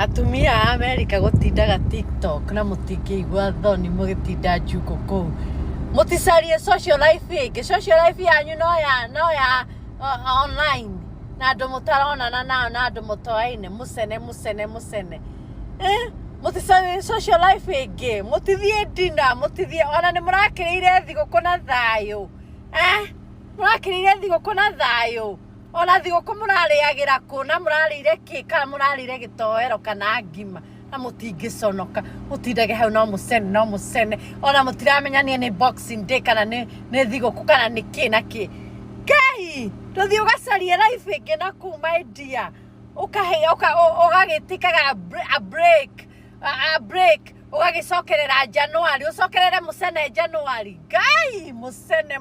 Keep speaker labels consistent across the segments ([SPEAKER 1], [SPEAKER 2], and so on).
[SPEAKER 1] Atumia a America gutindaga TikTok na mutingĩigua thoni mũgĩtinda njuko kũu. Mũticarie social life ĩngĩ. Social life yanyu no ya online. Na andũ mũtaronana nao na andũ mũtoaine mũcene. Mũticarie social life ĩngĩ. Mũtithiĩ dinner, mũtithiĩ ona nĩ mũrakĩrĩire thigũkũ na thayũ. Mũrakĩrĩire thigũkũ na thayũ. Ona thigũkũ mũrarĩagĩra kũ na mũrarĩire kĩ kana mũrarĩire gĩtoero kana ngima na mũtingĩconoka mũtindage hau no mũcene ona mũtiramenya nĩ Boxing Day kana nĩ thigũkũ kana nĩ kĩ na kĩ Ngai tũthiĩ ũgacarie life ĩngĩ na kũu my dear ũgagĩtĩkaga a break ũgagĩcokerera January ũcokerere mũcene January Ngai mũcene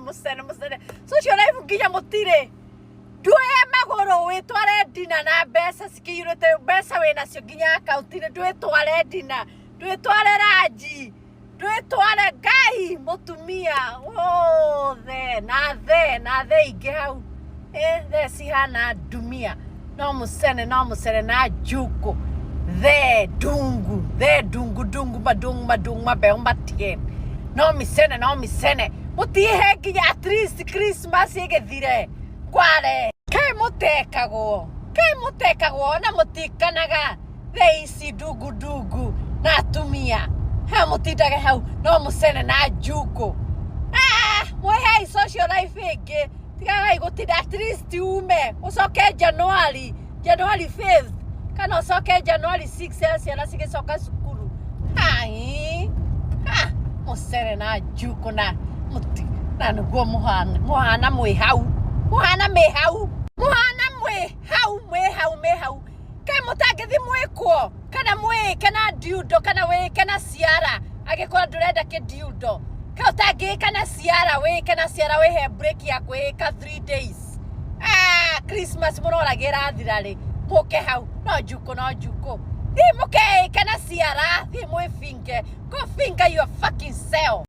[SPEAKER 1] social life nginya mũtirĩ Due magoro wetware dina na besa sikiyurete besa wena cio ginya account ne due tware dina due tware raji due tware Ngai mutumia na the igehau the sihana dumia no musene na juko the dungu badung mabeombatien no misene mutihe ginya at least Christmas igethire Kware kai mutekagwo na mutikanaga theici dugu na atumia ha mutindage hau no mucene na njuko mwehei social life ĩngĩ tigagai gutinda at least ume ucoke January 5th kana ucoke January 6th ciana cigĩcoka cukuru mucene na njuko na muti na nĩguo muhana mwĩ hau Muhana me hau. Kai mutagethi mwekwo kana kana diudo kana kana siara agekora ndurenda ke diudo ka utangi kana siara we he break ya kwika 3 days Christmas mũroragira thirarĩ muke hau no njuko thi muke kana siara thi mwe finge go finger your fucking self